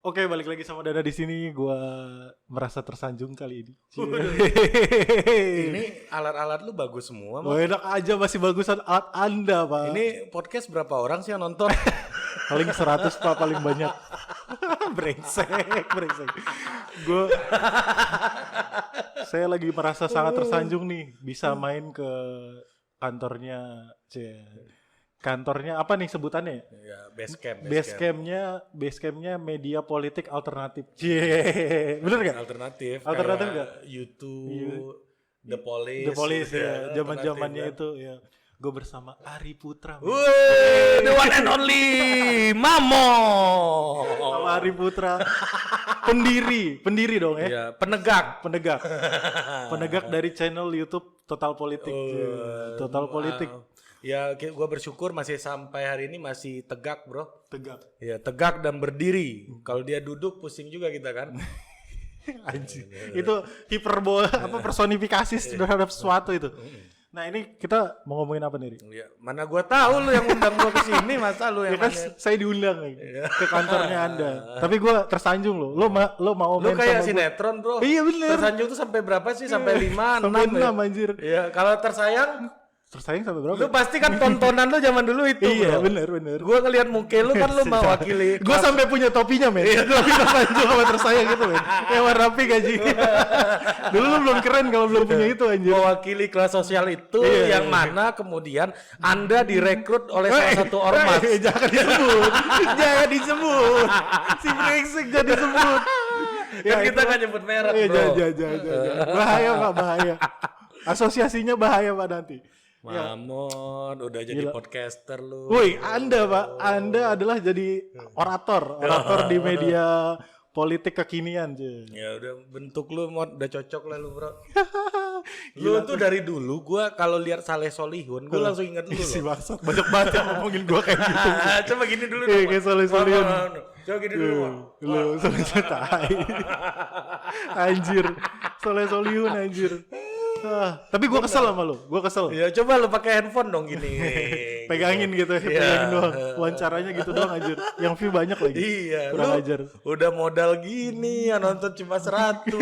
Oke, balik lagi sama Dana di sini. Gua merasa tersanjung kali ini. Ini alat-alat lu bagus semua. Oh, enak aja, masih bagusan alat Anda, Pak. Ini podcast berapa orang sih yang nonton? Paling 100, Pak, paling banyak. brengsek. Saya lagi merasa sangat tersanjung nih bisa main ke kantornya kantornya apa nih sebutannya? Ya, Basecampnya media politik alternatif. Bener nggak? Alternatif nggak? YouTube, The Police. The Police ya, zaman-zamannya kan? itu ya. Gue bersama Ari Putra. The one and only Mamo. Sama Ari Putra. Pendiri dong ya. Ya, penegak dari channel YouTube Total Politik. Total Politik. Ya, gue bersyukur masih sampai hari ini masih tegak, bro. Tegak. Ya, tegak dan berdiri. Kalau dia duduk pusing juga kita kan. Anjing. Itu hiperbola personifikasi terhadap sesuatu itu. Nah, ini kita mau ngomongin apa nih, Ri? Ya, mana gue tahu lu yang undang gue ke sini, masa lu yang kan saya diundang ke kantornya Anda. Tapi gue tersanjung loh. Lo mau lu main kayak sama sinetron, bro. Iya bener. Tersanjung tuh sampai berapa sih? Sampai 5, 6 sampai 6 ya? anjir. Iya, kalau tersayang sampai berapa? lu pasti kan tontonan lu zaman dulu itu, Iya, bro. bener. Gue ngeliat muka lu kan lu mewakili. Gue sampai punya topinya, men. Topi tersanjung sama tersayang gitu, men. Kayak warna pink aja. Dulu lu belum keren kalau belum punya itu, anjir. Mewakili kelas sosial itu yang mana kemudian Anda direkrut oleh salah satu ormas. Jangan disebut. Si brengsek jangan disebut. Kan kita nggak nyebut merek, bro. Jangan. Bahaya, Pak, bahaya. Asosiasinya bahaya, Pak, nanti. Mamon, udah jadi podcaster lu. Woi, Anda, Pak. Anda adalah jadi orator di media politik kekinian, Ya udah, bentuk lu udah cocok lah lu, bro. Lu tuh dari dulu gua kalau lihat Saleh Solihun, gua langsung ingat lu. Si bangsat, banyak banget yang ngomongin gua kayak gitu. Coba gini dulu dong. Kayak Saleh Solihun. Coba gini dulu. Lu Saleh tai. Anjir. Saleh Solihun anjir. Tapi gue kesel sama lu, Ya coba lu pakai handphone dong gini. Pegangin gitu, pegangin doang. Wawancaranya gitu doang anjir. Yang view banyak lagi. Iya, kurang ajar. Udah modal gini, yang nonton cuma 100.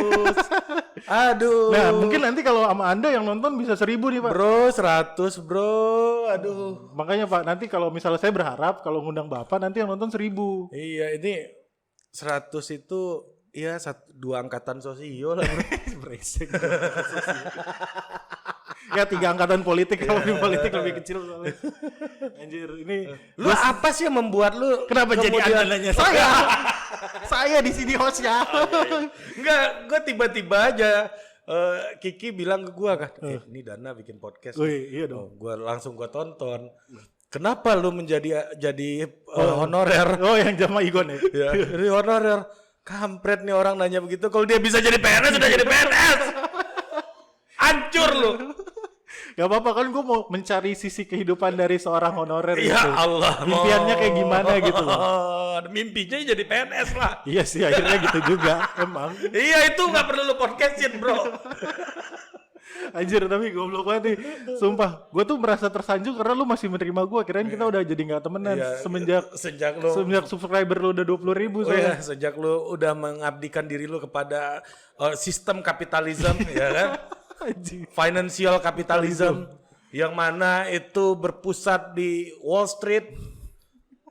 Aduh. Nah, mungkin nanti kalau sama Anda yang nonton bisa 1000 nih, Pak. Bro, 100, bro. Aduh. Makanya, Pak, nanti kalau misalnya saya berharap kalau ngundang Bapak nanti yang nonton 1000. Iya, ini 100 itu iya 2 angkatan sosio lah, bro. Brengsek. Ya 3 angkatan politik, kalau di politik lebih kecil soalnya. Anjir, ini lu apa sih yang membuat lu kenapa jadi Anda nanya saya? Saya di sini hostnya. Enggak, gue tiba-tiba aja Kiki bilang ke gue kan, ini Dana bikin podcast. Iya dong. Langsung gue tonton. Kenapa lu jadi honorer? Oh, yang Jama Igon ya? Ya, jadi honorer. Kampret nih orang nanya begitu. Kalau dia bisa jadi PNS, sudah jadi PNS. Hancur lu. Gak apa-apa kan, gue mau mencari sisi kehidupan dari seorang honorer. Ya gitu. Allah. Impiannya kayak gimana gitu loh. Mimpinya jadi PNS lah. Iya sih, akhirnya gitu juga. Emang. Iya, itu gak perlu lu podcastin, bro. Anjir, tapi goblok banget nih. Sumpah, gue tuh merasa tersanjung karena lu masih menerima gue. Kirain kita udah jadi gak temenan. Iya, sejak subscriber lu udah 20.000. Iya, sejak lu udah mengabdikan diri lu kepada sistem kapitalisme, ya kan? Financial capitalism, yang mana itu berpusat di Wall Street,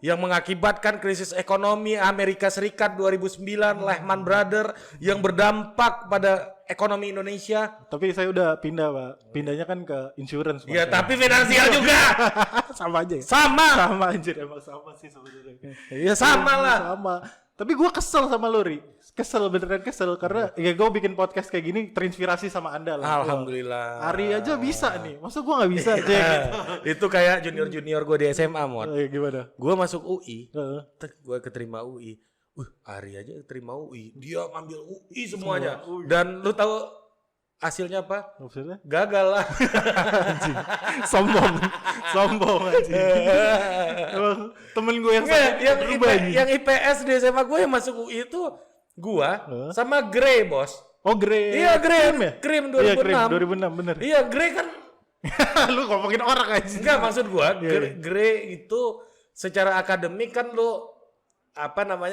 yang mengakibatkan krisis ekonomi Amerika Serikat 2009, Lehman Brothers, yang berdampak pada ekonomi Indonesia. Tapi saya udah pindah, Pak. Pindahnya kan ke insurance. Ya, tapi finansial juga. Sama aja ya? Sama anjir, emang sama sih sebenarnya. Ya sama lah. Sama. Tapi gue kesel sama lu, Ri. Beneran kesel. Karena ya gue bikin podcast kayak gini terinspirasi sama Anda lah. Alhamdulillah. Ari aja bisa nih. Masa gue gak bisa? Gitu. Itu kayak junior-junior gue di SMA, Mod. Gimana? Gue masuk UI. Gue keterima UI. Ari aja keterima UI. Dia ngambil UI semuanya. Dan lu tahu hasilnya apa? Maksudnya? Gagal lah. Sombong anjing. Emang temen gue yang IPS di SMA gue yang masuk UI itu gue sama Grey, bos. Oh, Grey. Iya, Grey. Krim ya? Krim 2006. Iya, Krim 2006 bener. Iya, Grey kan. Lu ngomongin orang aja. Enggak, maksud gue Grey itu secara akademik kan lu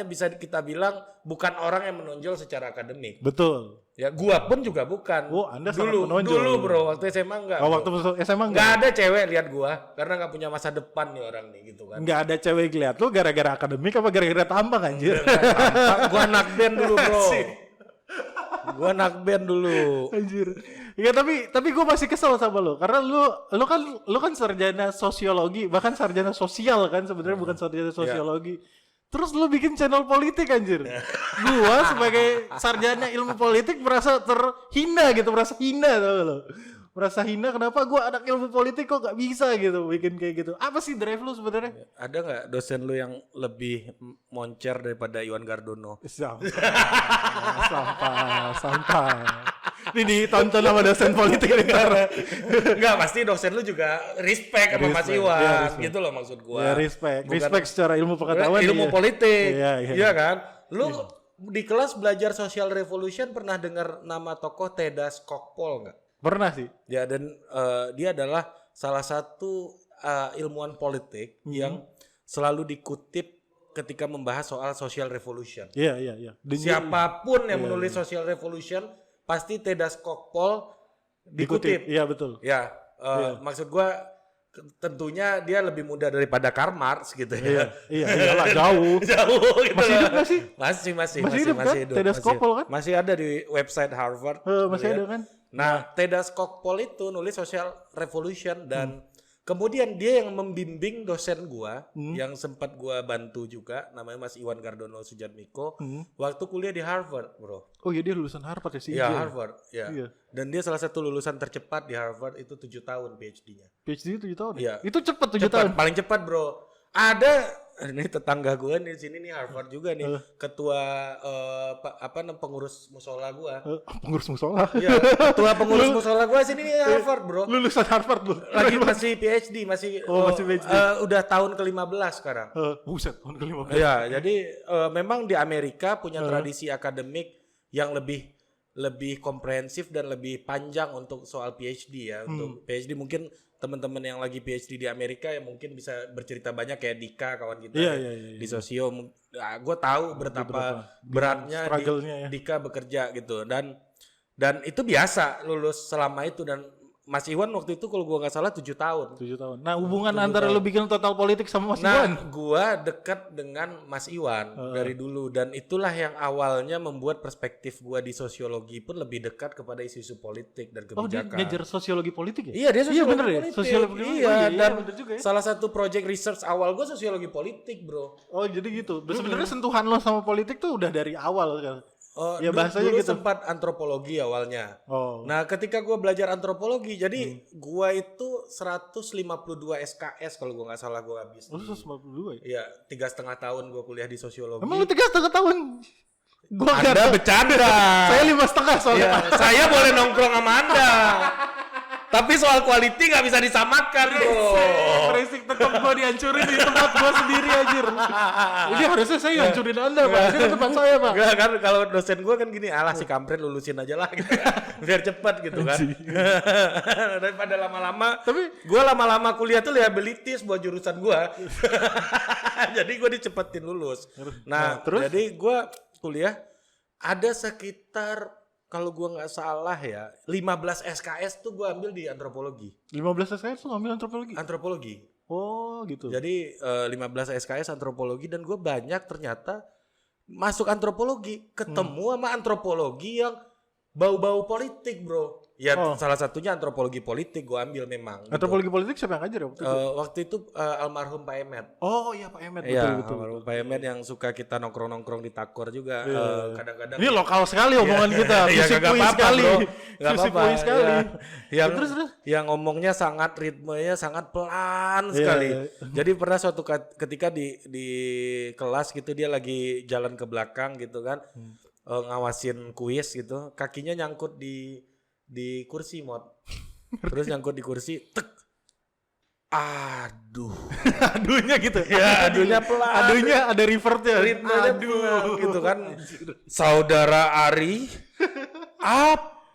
bisa kita bilang bukan orang yang menonjol secara akademik. Betul. Ya, gua pun juga bukan. Oh, Anda sangat menonjol. Dulu bro, waktu SMA enggak. Oh, waktu SMA enggak ada cewek lihat gua karena enggak punya masa depan nih orang nih gitu kan. Enggak ada cewek lihat lu gara-gara akademik apa gara-gara tampang anjir? Gua anak band dulu bro. Gua anak band dulu. Anjir. Ya tapi gue masih kesel sama lo karena lu kan sarjana sosiologi, bahkan sarjana sosial kan sebenarnya bukan sarjana sosiologi. Terus lu bikin channel politik anjir. Gua sebagai sarjana ilmu politik merasa terhina gitu, merasa hina tau lo. Merasa hina kenapa gua anak ilmu politik kok gak bisa gitu bikin kayak gitu. Apa sih drive lu sebenarnya? Ada nggak dosen lu yang lebih moncer daripada Iwan Gardono? Sampah. Ini ditonton sama dosen politik negara. Enggak, pasti dosen lu juga respect sama Mas Iwan, gitu loh maksud gua. Ya respect secara ilmu pengetahuan. Ilmu politik. Iya Kan? Lu di kelas belajar social revolution pernah dengar nama tokoh Teda Skocpol enggak? Pernah sih. Ya, dan dia adalah salah satu ilmuwan politik yang selalu dikutip ketika membahas soal social revolution. Iya. Siapapun yang menulis social revolution pasti Teda Skocpol dikutip. Iya betul. Ya, maksud gua tentunya dia lebih muda daripada Karl Marx gitu ya. Iyalah jauh. Jauh gitu. Masih hidup gak sih? Masih hidup kan? Teda Skocpol kan? Masih ada di website Harvard. Masih ada kan? Nah, Teda Skocpol itu nulis social revolution dan kemudian dia yang membimbing dosen gua yang sempat gua bantu juga, namanya Mas Iwan Gardono Sujatmiko, waktu kuliah di Harvard, bro. Oh iya, dia lulusan Harvard ya sih? Iya, Harvard. Ya. Iya. Dan dia salah satu lulusan tercepat di Harvard itu 7 tahun PhD-nya. PhD 7 tahun? Iya. Itu cepat 7 tahun? Paling cepat, bro. Ada ini tetangga gue di sini nih Harvard juga nih, ketua pengurus musola gua. Pengurus musola? Iya, ketua pengurus musola gua sini nih Harvard, bro. Lulusan Harvard lu? Lagi masih PhD, masih PhD. Udah tahun ke-15 sekarang. Buset, tahun ke-15. Iya, jadi memang di Amerika punya tradisi akademik yang lebih komprehensif dan lebih panjang untuk soal PhD ya. Untuk PhD mungkin teman-teman yang lagi PhD di Amerika yang mungkin bisa bercerita banyak kayak Dika kawan kita di sosio. Gue tahu betapa beratnya Dika bekerja gitu dan itu biasa lulus selama itu. Dan Mas Iwan waktu itu kalau gue nggak salah 7 tahun. 7 tahun. Nah, hubungan antara lu bikin total politik sama Mas Iwan? Nah, gue dekat dengan Mas Iwan dari dulu dan itulah yang awalnya membuat perspektif gue di sosiologi pun lebih dekat kepada isu-isu politik dan kebijakan. Oh, dia ngajar sosiologi politik ya? Iya, dia sosiologi bener politik. Ya? Sosiologi politik. Iya, dan bener juga ya. salah satu project research awal gue sosiologi politik, bro. Oh, jadi gitu. Sebenarnya sentuhan lo sama politik tuh udah dari awal kan? Ya bahasanya dulu gitu. sempat antropologi awalnya. Oh. Nah, ketika gue belajar antropologi, jadi gue itu 152 SKS kalau gue nggak salah gue habis. Oh, 152 Iya, ya? 3,5 tahun gue kuliah di sosiologi. Emang lu 3,5 tahun? Gua Anda bercanda. Saya 5,5 soalnya. Ya, saya boleh nongkrong sama Anda. Tapi soal quality nggak bisa disamakan, bro. Berisik, tetap gue dihancurin di tempat gue sendiri anjir. Ini harusnya saya hancurin Anda, Pak. Ini kan tempat saya, Pak. Enggak kan, kalau dosen gue kan gini, alah si kampret lulusin aja lah gitu. Biar cepat gitu kan. Daripada lama-lama. Tapi gue lama-lama kuliah tuh liabilities buat jurusan gue. Jadi gue dicepetin lulus. Nah, terus jadi gue kuliah ada sekitar kalau gua nggak salah ya 15 SKS tuh gua ambil di antropologi. 15 SKS tuh ngambil antropologi? Antropologi. Oh gitu. Jadi 15 SKS antropologi dan gua banyak ternyata masuk antropologi ketemu sama antropologi yang bau-bau politik, bro. Ya salah satunya antropologi politik gue ambil memang. Antropologi politik siapa yang ngajar waktu itu? Waktu itu almarhum Pak Emet. Oh iya Pak Emet. Iya, almarhum Pak Emet yang suka kita nongkrong-nongkrong di Takor juga. Kadang-kadang. Ini lokal sekali omongan kita. Fisipui sekali. Fisipui sekali. Terus yang ngomongnya sangat ritmenya sangat pelan sekali. Jadi pernah suatu ketika di kelas gitu dia lagi jalan ke belakang gitu kan. Ngawasin kuis gitu. Kakinya nyangkut di kursi mod. Terus nyangkut di kursi, tek. Aduh. Aduhnya gitu. Ya, aduhnya pelan. Aduhnya ada revertnya. Ritmenya pelan gitu kan. Saudara Ari,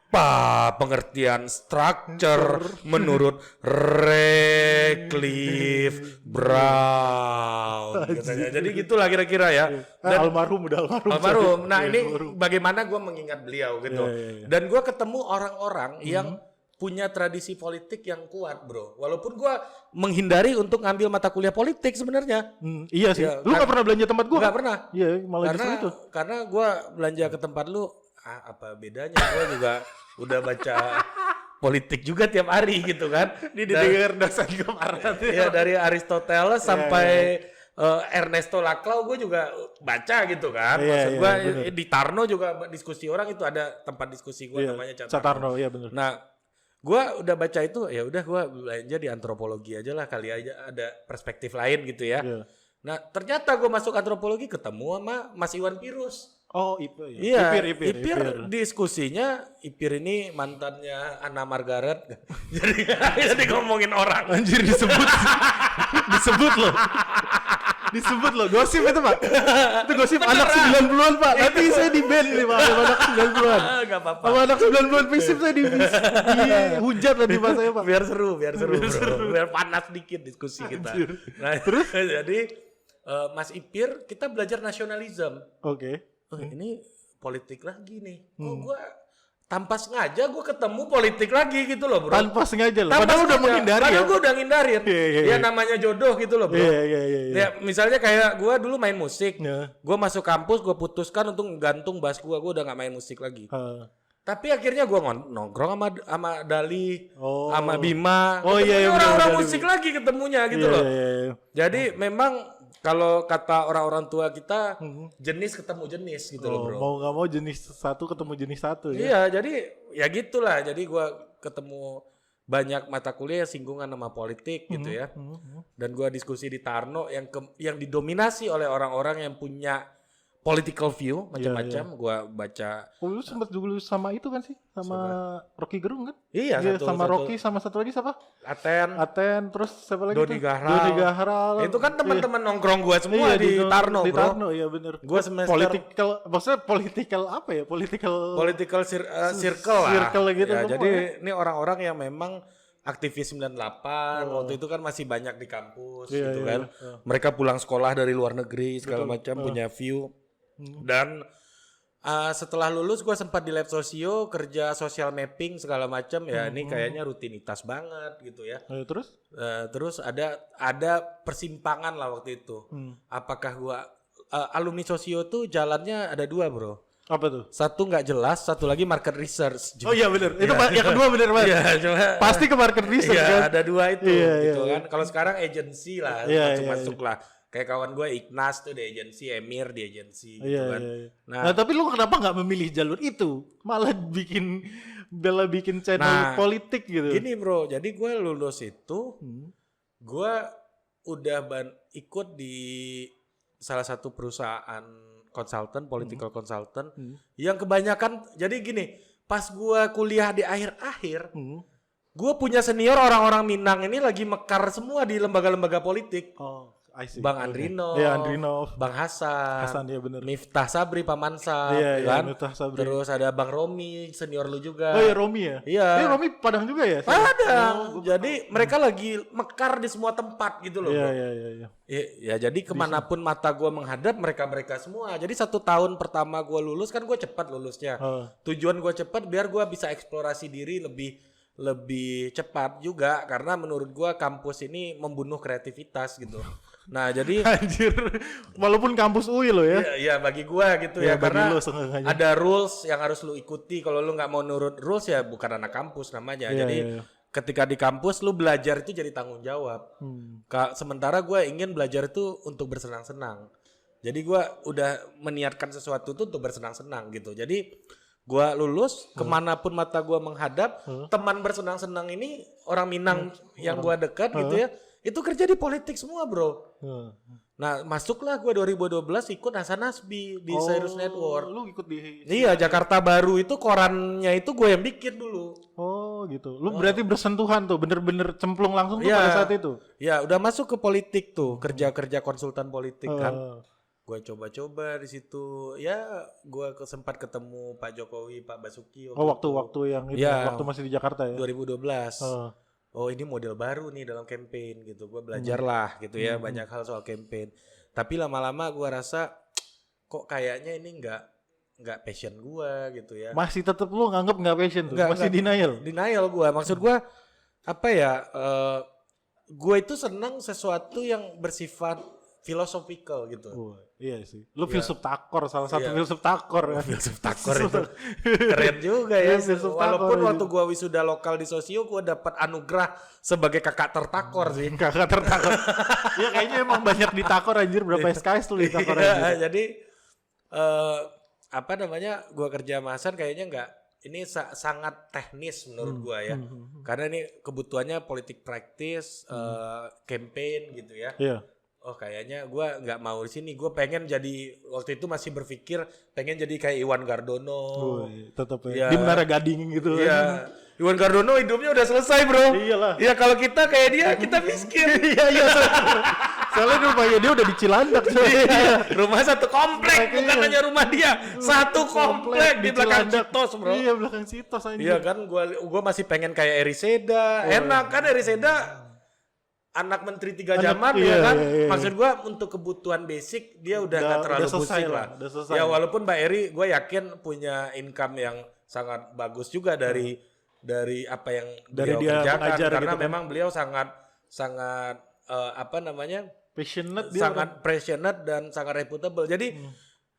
pengertian structure menurut Radcliffe Brown katanya. Jadi gitulah kira-kira ya. Dan almarhum. Nah ini bagaimana gue mengingat beliau gitu. Dan gue ketemu orang-orang yang punya tradisi politik yang kuat, bro. Walaupun gue menghindari untuk ngambil mata kuliah politik sebenarnya. Iya sih. Ya, Lu nggak pernah belanja tempat gua? Nggak pernah. Iya, malah justru itu. Karena gue belanja ke tempat lu, apa bedanya? Gue juga udah baca politik juga tiap hari gitu kan. Didengar dosen kemarin. Ya dari Aristoteles sampai Ernesto Laclau gue juga baca gitu kan. Maksud gue di Tarno juga diskusi orang itu ada tempat diskusi gue namanya Catarno, iya benar. Nah, gue udah baca itu, ya udah gue belanja di antropologi aja lah, kali aja ada perspektif lain gitu ya. Nah ternyata gue masuk antropologi ketemu sama Mas Iwan Pirus. Oh Ipir ya? Iya, Ipir diskusinya, Ipir ini mantannya Anna Margaret. jadi ngomongin orang. Anjir disebut loh, gosip itu Pak. Itu gosip anak 90-an Pak. Nanti saya di band nih Pak, sama anak 90-an. Enggak apa-apa. Sama anak 90-an prinsip saya di hujat nanti Pak saya Pak. Biar seru bro. Biar panas dikit diskusi kita. Nah, terus jadi Mas Ipir kita belajar nasionalisme. Oke. Oh, ini politik lagi nih. Kok gue tanpa sengaja gue ketemu politik lagi gitu loh bro. Tanpa sengaja loh. Padahal udah menghindari ya. Padahal gue udah ngindarin. Ya namanya jodoh gitu loh bro. Iya. Ya misalnya kayak gue dulu main musik. Gue masuk kampus gue putuskan untuk gantung bass gue udah gak main musik lagi. Tapi akhirnya gue nongkrong sama Dali, sama Bima. Orang-orang musik lagi ketemunya gitu loh. Jadi memang kalau kata orang-orang tua kita jenis ketemu jenis gitu loh bro. Mau gak mau jenis satu ketemu jenis satu ya. Iya jadi ya gitulah. Jadi gue ketemu banyak mata kuliah yang singgungan sama politik gitu ya. Dan gue diskusi di Tarno yang didominasi oleh orang-orang yang punya political view macam-macam. Gue baca. Oh lu sempat dulu sama itu kan sih? Sama Rocky Gerung kan? Iya sama Rocky sama satu lagi siapa? Aten terus siapa lagi? Dodi Gahral. Itu kan teman-teman nongkrong gue semua di Tarno bro. Di Tarno iya benar. Gue semester political apa ya? Political circle lah. Circle gitu. Ya, jadi ini orang-orang yang memang aktivis 98 waktu itu kan masih banyak di kampus gitu kan. Mereka pulang sekolah dari luar negeri segala macam punya view. Dan setelah lulus gue sempat di lab sosio kerja social mapping segala macam ya ini kayaknya rutinitas banget gitu ya. Terus ada persimpangan lah waktu itu. Apakah gue alumni sosio tuh jalannya ada dua bro. Apa tuh? Satu nggak jelas, satu lagi market research. Oh iya benar. Itu yang kedua benar banget. Iya, cuma pasti ke market research kan. Ada dua itu gitu kan. Kalau sekarang agency lah, masuk lah. Kayak kawan gue Ignas tuh di agency, Emir di agency gitu kan. Nah, tapi lu kenapa nggak memilih jalur itu? Malah bikin channel politik gitu. Gini bro, jadi gue lulus itu, gue udah ikut di salah satu perusahaan konsultan, political consultant, yang kebanyakan, jadi gini, pas gue kuliah di akhir-akhir, gue punya senior orang-orang Minang ini lagi mekar semua di lembaga-lembaga politik. Bang Andrino, Bang Hasan, ya bener. Miftah Sabri Pamansa, kan? Miftah Sabri. Terus ada Bang Romi, senior lu juga. Oh iya Romi ya? Iya. Romi Padang juga ya? Padang. Jadi mereka lagi mekar di semua tempat gitu loh. Iya. Ya jadi kemanapun mata gue menghadap mereka semua. Jadi 1 tahun pertama gue lulus kan gue cepat lulusnya. Tujuan gue cepat biar gue bisa eksplorasi diri lebih cepat juga karena menurut gue kampus ini membunuh kreativitas gitu. Nah jadi anjir, walaupun kampus UI lo ya. Iya bagi gua gitu ya karena ada rules yang harus lu ikuti. Kalau lu nggak mau nurut rules ya bukan anak kampus namanya. Jadi ketika di kampus lu belajar itu jadi tanggung jawab. Sementara gua ingin belajar itu untuk bersenang-senang. Jadi gua udah meniatkan sesuatu itu untuk bersenang-senang gitu. Jadi gua lulus kemanapun mata gua menghadap, teman bersenang-senang ini orang Minang yang gua dekat gitu ya. Itu kerja di politik semua bro. Nah masuklah gue 2012 ikut Hasan Nasbi di Cyrus Network. Lu ikut di... Iya Jakarta Baru itu korannya itu gue yang bikin dulu. Oh gitu. Lu berarti bersentuhan tuh, bener-bener cemplung langsung tuh pada saat itu? Ya udah masuk ke politik tuh, kerja konsultan politik kan. Gue coba-coba di situ. Ya, gue sempat ketemu Pak Jokowi, Pak Basuki. Waktu yang itu, Ya, waktu masih di Jakarta ya. 2012. Oh. Oh, ini model baru nih dalam campaign gitu. Gue belajar lah gitu ya, banyak hal soal campaign. Tapi lama-lama gue rasa kok kayaknya ini nggak passion gue gitu ya. Masih tetap lu nganggep nggak passion tuh, Nggak, masih denial. Denial gue. Maksud gue apa ya? Gue itu senang sesuatu yang bersifat philosophical gitu. Iya sih. Lu filsuf takor, salah satu Iya. filsuf takor. Filsuf takor itu keren juga ya. Iya, filsuf Walaupun takor waktu gua wisuda lokal di sosio gua dapat anugerah sebagai kakak tertakor sih. Kakak tertakor. Ya kayaknya emang banyak ditakor anjir, berapa SKS tuh ditakor Iya, anjir. jadi apa namanya? Gua kerja sama Hasan kayaknya enggak, ini sangat teknis menurut gua ya. Karena ini kebutuhannya politik praktis, campaign gitu ya. Iya. Oh kayaknya gue nggak mau di sini. Gue pengen jadi, waktu itu masih berpikir pengen jadi kayak Iwan Gardono. Tetap Iya. ya. Di Menara Gading gitu. Iya. Iwan Gardono hidupnya udah selesai bro. Iyalah. Iya kalau kita kayak dia, kita miskin. Iya. Soalnya rumahnya dia udah di Cilandak. Iya. Rumah satu komplek, bukan Iya. hanya rumah dia. Satu komplek di belakang Cilandak. Citos bro. Iya, belakang Citos anjir. Iya kan, gue masih pengen kayak Eriseda. Enak kan Eriseda. Anak menteri 3 zaman ya kan. Iya. Maksud gua untuk kebutuhan basic dia udah nggak terlalu selesai pusing lah, lah. udah selesai. Ya walaupun Mbak Eri gue yakin punya income yang sangat bagus juga dari apa yang Dari beliau dia kerjakan mengajar karena gitu kan. memang beliau sangat apa namanya? Passionate dia. sangat passionate dan sangat reputable. Jadi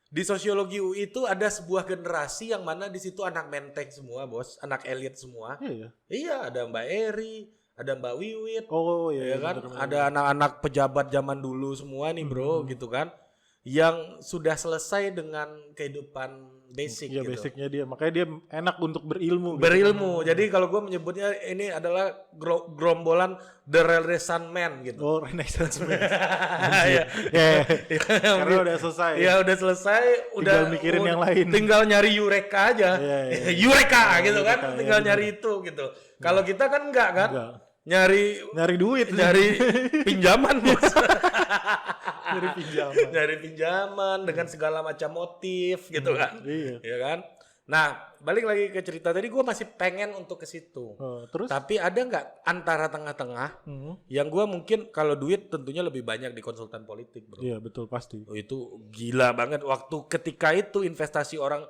di sosiologi UI itu ada sebuah generasi yang mana di situ anak menteng semua, Bos, anak elit semua. Iya. Iya, ada Mbak Eri, ada Mbak Wiwit, Oh iya. ya kan, bener-bener. ada anak-anak pejabat zaman dulu semua nih bro, gitu kan, yang sudah selesai dengan kehidupan basic Iya, gitu. basicnya dia. Makanya dia enak untuk berilmu. Berilmu. Jadi kalau gue menyebutnya ini adalah gerombolan The Renaissance Man gitu. Oh, Renaissance man. Iya. Ya. Karena udah selesai. Ya udah selesai, udah mikirin yang lain. Tinggal nyari Eureka aja. Iya. Eureka gitu kan, Eureka, tinggal ya, nyari itu gitu. Kalau kita kan enggak kan? Enggak. Nyari duit. dari pinjaman bos. Dari pinjaman. Dari pinjaman dengan segala macam motif gitu kan. Iya. Ya kan? Nah, balik lagi ke cerita tadi, gue masih pengen untuk ke situ. Terus? Tapi ada nggak antara tengah-tengah yang gue mungkin kalau duit tentunya lebih banyak di konsultan politik bro. Iya, betul pasti. Oh, itu gila banget waktu ketika itu investasi orang,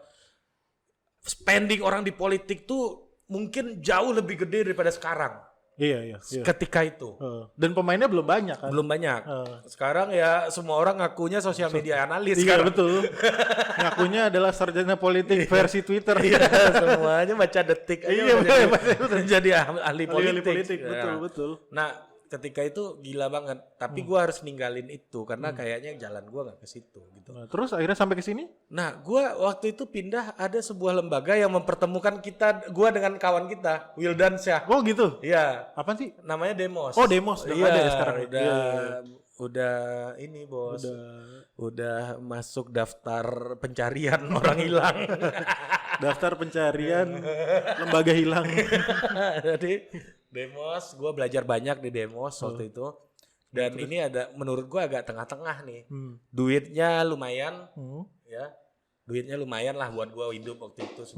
spending orang di politik tuh mungkin jauh lebih gede daripada sekarang. Iya. Ketika itu. Dan pemainnya belum banyak kan? Belum banyak. Sekarang ya semua orang ngakunya sosial media analis. Iya, sekarang. betul. Ngakunya adalah sarjana politik versi Twitter. Iya, semuanya baca detik aja. Iya, jadi ahli Ahli politik. politik, betul. Nah, ketika itu gila banget. Tapi gua harus ninggalin itu karena kayaknya jalan gua nggak ke situ gitu. Nah, terus akhirnya sampai ke sini? Nah, gua waktu itu pindah, ada sebuah lembaga yang mempertemukan gua dengan kawan kita, Wildan Syah. Oh gitu. Iya, Apaan sih? namanya Demos. Oh, Demos. Udah Iya, ada ya sekarang. udah Iya. udah ini bos. Udah masuk daftar pencarian orang hilang. Daftar pencarian lembaga hilang. Jadi Demos, gue belajar banyak di Demos waktu itu. Dan ini ada, menurut gue agak tengah-tengah nih. Duitnya lumayan, ya. Duitnya lumayan lah buat gue hidup waktu itu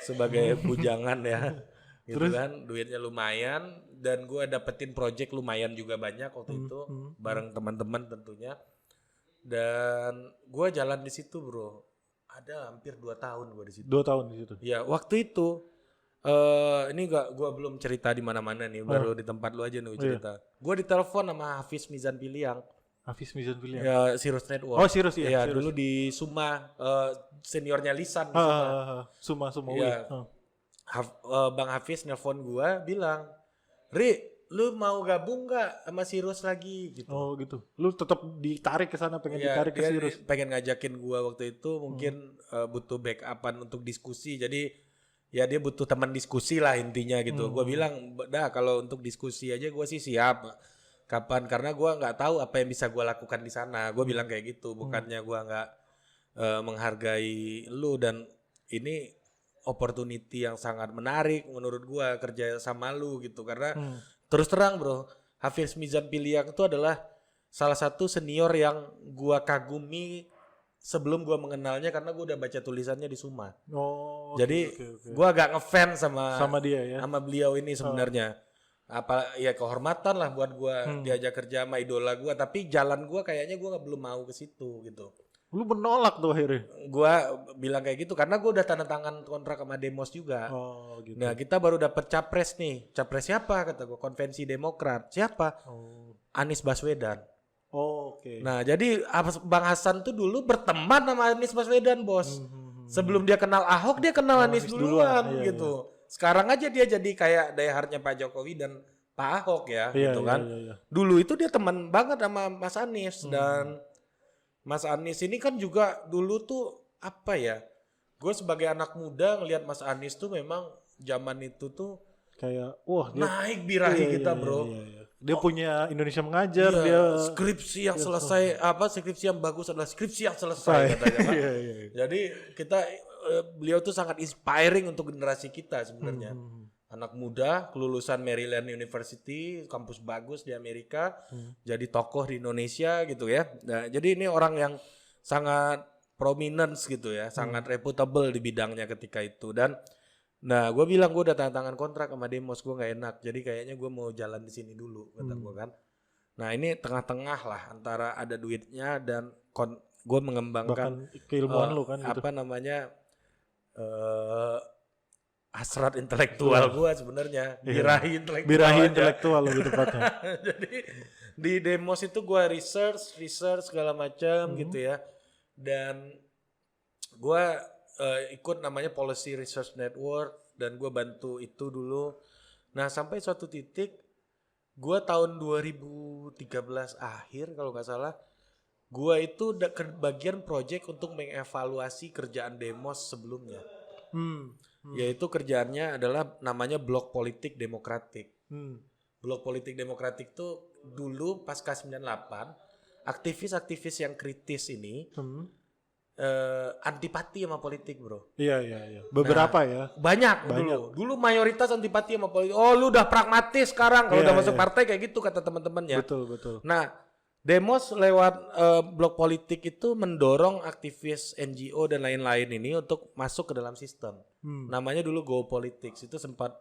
sebagai bujangan ya. Gitu kan, duitnya lumayan dan gue dapetin project lumayan juga banyak waktu itu bareng teman-teman tentunya. Dan gue jalan di situ bro. Ada hampir 2 tahun gue di situ. 2 tahun di situ. Ya waktu itu ini gue belum cerita di mana-mana nih, baru di tempat lu aja nih cerita. Gue ditelepon sama Hafiz Mizan Piliang. Hafiz Mizan Piliang. Ya Sirus Network. Oh, Sirus ya. Ya Sirus. dulu di Suma, seniornya Lisan di Suma. Suma. Ya. Bang Hafiz nelpon gue bilang, Ri, lu mau gabung nggak sama Sirus lagi gitu. Oh gitu. Lu tetap ditarik ke sana, pengen ditarik ke dia Sirus. pengen ngajakin gua waktu itu mungkin butuh backupan untuk diskusi. Jadi ya dia butuh teman diskusi lah intinya gitu. Gua bilang, "Dah kalau untuk diskusi aja gua sih siap. Kapan? Karena gua nggak tahu apa yang bisa gua lakukan di sana." Gua bilang kayak gitu, bukannya gua nggak menghargai lu, dan ini opportunity yang sangat menarik menurut gua kerja sama lu gitu. Karena terus terang bro, Hafiz Mizan Piliang itu adalah salah satu senior yang gua kagumi sebelum gua mengenalnya karena gua udah baca tulisannya di Suma. Oh. Jadi oke. gua agak ngefans Sama dia ya. sama beliau ini sebenarnya. Apa ya kehormatan lah buat gua diajak kerja sama idola gua, tapi jalan gua kayaknya gua belum mau ke situ gitu. Lu menolak tuh akhirnya. Gua bilang kayak gitu karena gua udah tanda tangan kontrak sama Demos juga. Oh gitu. Nah, kita baru dapat capres nih. Capres siapa kata gua? Konvensi Demokrat. Siapa? Oh. Anies Baswedan. Oh, oke. Nah, jadi Bang Hasan tuh dulu berteman sama Anies Baswedan, Bos. Sebelum dia kenal Ahok, dia kenal Anies duluan Iya, gitu. Sekarang aja dia jadi kayak dayharnya Pak Jokowi dan Pak Ahok ya, gitu kan. Iya. Dulu itu dia teman banget sama Mas Anies dan Mas Anies ini kan juga dulu tuh apa ya? Gue sebagai anak muda ngelihat Mas Anies tuh memang zaman itu tuh Kayak wah dia naik birahi kita, bro. Iya. Dia punya Indonesia Mengajar, Iya, dia skripsi yang selesai skripsi yang bagus adalah skripsi yang selesai katanya kan. Iya. Jadi kita beliau tuh sangat inspiring untuk generasi kita sebenarnya. Anak muda kelulusan Maryland University, kampus bagus di Amerika, jadi tokoh di Indonesia gitu ya. Nah, jadi ini orang yang sangat prominence gitu ya, sangat reputable di bidangnya ketika itu. Dan nah, gue bilang gue udah tanda tangan kontrak sama Demos, gue nggak enak. Jadi kayaknya gue mau jalan di sini dulu, kata gue kan. Nah, ini tengah-tengah lah antara ada duitnya dan gue mengembangkan bahkan keilmuan lu kan gitu. apa namanya hasrat intelektual gue sebenarnya, birahi intelektual lebih tepatnya. Jadi di Demos itu gue research segala macam gitu ya, dan gue ikut namanya Policy Research Network dan gue bantu itu dulu. Nah sampai suatu titik gue tahun 2013 akhir kalau nggak salah, gue itu udah kebagian project untuk mengevaluasi kerjaan Demos sebelumnya. Yaitu kerjaannya adalah namanya Blok Politik Demokratik. Blok Politik Demokratik tuh dulu pasca 98 aktivis-aktivis yang kritis ini antipati sama politik, bro. Iya. Beberapa ya. Banyak. Dulu mayoritas antipati sama politik. Oh, lu udah pragmatis sekarang kalau udah masuk partai kayak gitu kata teman-temannya. Betul. Nah, Demos lewat blok politik itu mendorong aktivis NGO dan lain-lain ini untuk masuk ke dalam sistem. Namanya dulu Go Politics. Itu sempat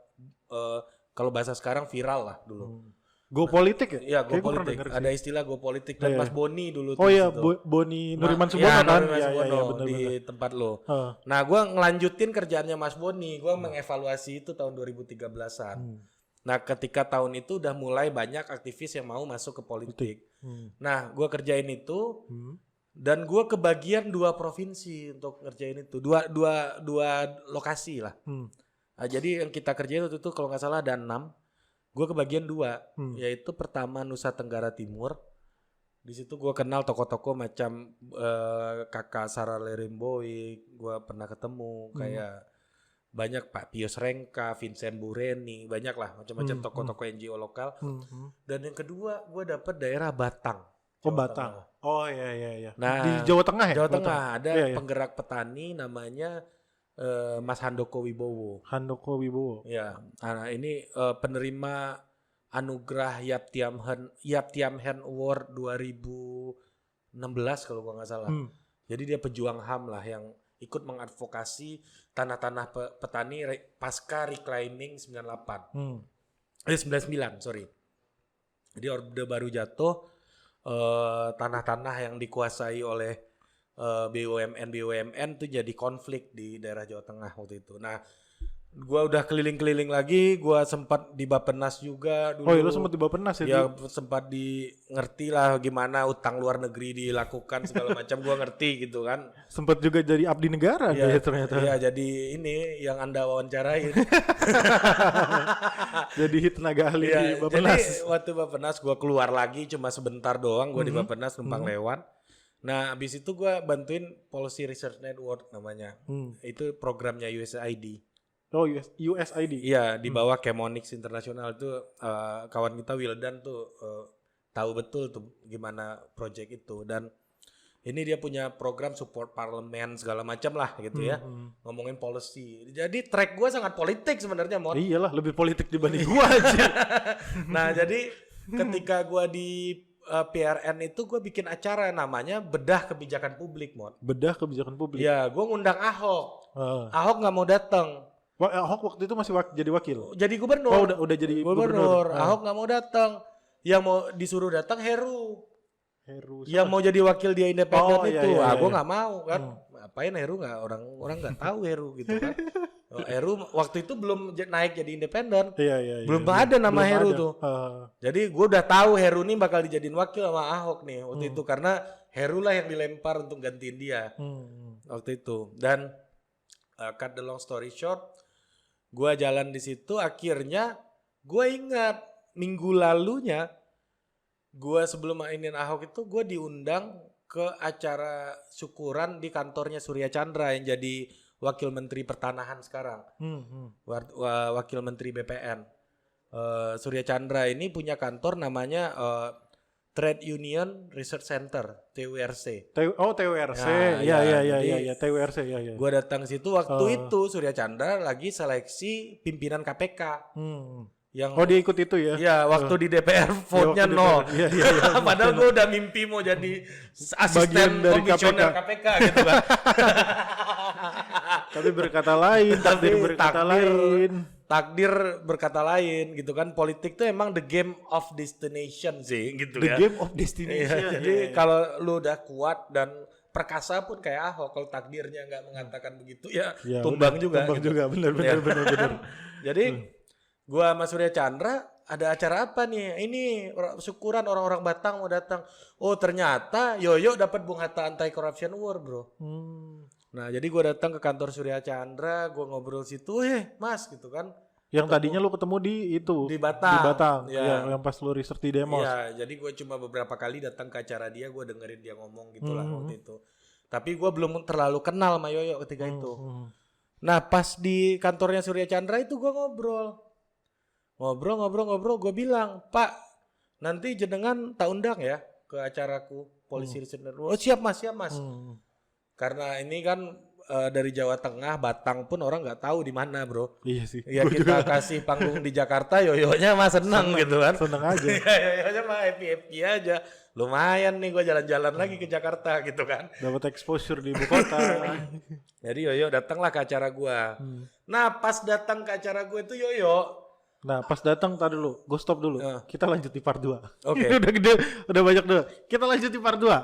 kalau bahasa sekarang viral lah dulu. Go Politik ya? Iya, Go Politik. Ada istilah Go Politik dan Mas Boni dulu tuh. Oh iya, Boni Nuriman Subono kan? Iya, di tempat lo. Nah, gue ngelanjutin kerjaannya Mas Boni. Gue mengevaluasi itu tahun 2013-an. Nah, ketika tahun itu udah mulai banyak aktivis yang mau masuk ke politik. Nah, gue kerjain itu dan gue kebagian 2 provinsi untuk ngerjain itu. Dua lokasi lah. Nah, jadi yang kita kerjain waktu itu kalau nggak salah ada 6. Gue kebagian 2, yaitu pertama Nusa Tenggara Timur. Di situ gue kenal tokoh-tokoh macam Kakak Sarah Leremboy, gue pernah ketemu kayak banyak Pak Pius Rengka, Vincent Bureni, banyak lah macam-macam tokoh-tokoh NGO lokal. Dan yang kedua gue dapet daerah Batang. Batang. Oh iya. Nah, di Jawa Tengah ya? Jawa Tengah ada penggerak petani namanya Mas Handoko Wibowo. Ya, nah ini penerima anugerah Yap Tiam Hen Award 2016 kalau gua nggak salah. Jadi dia pejuang HAM lah yang ikut mengadvokasi tanah-tanah petani pasca reclaiming 98. 99, sorry. Jadi Orde Baru jatuh, tanah-tanah yang dikuasai oleh BUMN tuh jadi konflik di daerah Jawa Tengah waktu itu. Nah, gua udah keliling-keliling lagi, gua sempat di Bappenas juga dulu. Oh, iya, lu sempat di Bappenas ya? Ya, sempat ngerti lah gimana utang luar negeri dilakukan segala macam, gua ngerti gitu kan. Sempat juga jadi abdi negara ya, ternyata. Iya, jadi ini yang Anda wawancarain. Jadi tenaga ahli di Bappenas. Jadi waktu Bappenas gua keluar lagi cuma sebentar doang, gua di Bappenas numpang lewat. Nah, abis itu gue bantuin Policy Research Network namanya. Itu programnya USAID. Oh, USAID? Iya, di bawah Chemonix International itu kawan kita Wildan tuh tahu betul tuh gimana project itu. Dan ini dia punya program support parlemen segala macam lah gitu ya. Ngomongin policy. Jadi track gue sangat politik sebenarnya, Mon. Iyalah, lebih politik dibanding gue aja. Nah, jadi ketika gue di PRN itu gue bikin acara namanya Bedah Kebijakan Publik, Mon. Bedah kebijakan publik. Ya, gue ngundang Ahok. Ah. Ahok nggak mau datang. Ahok waktu itu masih jadi wakil. Jadi gubernur. Oh, udah jadi gubernur. Ahok nggak mau datang. Yang mau disuruh datang Heru. Heru. Yang mau jadi wakil dia independen Oh, iya, itu. iya, Gue iya. nggak mau kan. Ngapain Heru nggak orang nggak tahu Heru gitu kan. Heru waktu itu belum naik jadi independen. Iya. Belum ada nama Belum Heru ada. tuh. Jadi gue udah tahu Heru nih bakal dijadiin wakil sama Ahok nih waktu itu karena Heru lah yang dilempar untuk gantiin dia waktu itu. Dan cut the long story short, gue jalan di situ akhirnya gue ingat minggu lalunya gue sebelum mainin Ahok itu gue diundang ke acara syukuran di kantornya Surya Chandra yang jadi Wakil Menteri Pertanahan sekarang, Wakil Menteri BPN. Surya Chandra ini punya kantor namanya Trade Union Research Center (TURC). TURC. Ya, Iya, TURC ya. Gue datang situ waktu itu Surya Chandra lagi seleksi pimpinan KPK. Yang dia ikut itu ya? Ya, waktu di DPR vote-nya waktu nol. DPR. Iya. Padahal gue udah mimpi mau jadi asisten dari komisioner KPK gitu kan. Tapi berkata lain, takdir berkata lain. Takdir berkata lain gitu kan. Politik tuh emang the game of destination sih gitu The ya. game of destination. Jadi kalau lu udah kuat dan perkasa pun kayak Ahok, kalau takdirnya nggak mengatakan begitu ya tumbang juga. Tumbang gitu. juga, benar. Jadi gua sama Surya Chandra ada acara apa nih? Ini syukuran orang-orang Batang mau datang. Oh ternyata Yoyo dapat Bung Hatta Anti Corruption Award, bro. Nah jadi gua datang ke kantor Surya Chandra, gua ngobrol situ, Mas gitu kan. Yang tadinya lu ketemu di Batang. Di Batang. Ya. Yang pas lu research di Demos. Iya, jadi gue cuma beberapa kali datang ke acara dia, gue dengerin dia ngomong gitulah waktu itu. Tapi gue belum terlalu kenal sama Yoyo ketika itu. Nah pas di kantornya Surya Chandra itu gue ngobrol, gue bilang, Pak, nanti jenengan tak undang ya ke acaraku Polisi Listener. Oh siap mas. Karena ini kan dari Jawa Tengah, Batang pun orang nggak tahu di mana, bro. Iya sih. Ya kita kasih panggung di Jakarta, Yoyonya mah seneng gitu kan. Seneng aja. Yoyonya mah happy aja. Lumayan nih gue jalan-jalan lagi ke Jakarta gitu kan. Dapat exposure di ibu kota. Jadi Yoyo datanglah ke acara gue. Nah pas datang ke acara gue itu Yoyo. Nah pas datang tadi dulu, gue stop dulu. Kita lanjut di part 2. Oke. Ini udah gede, udah banyak dulu. Kita lanjut di part 2.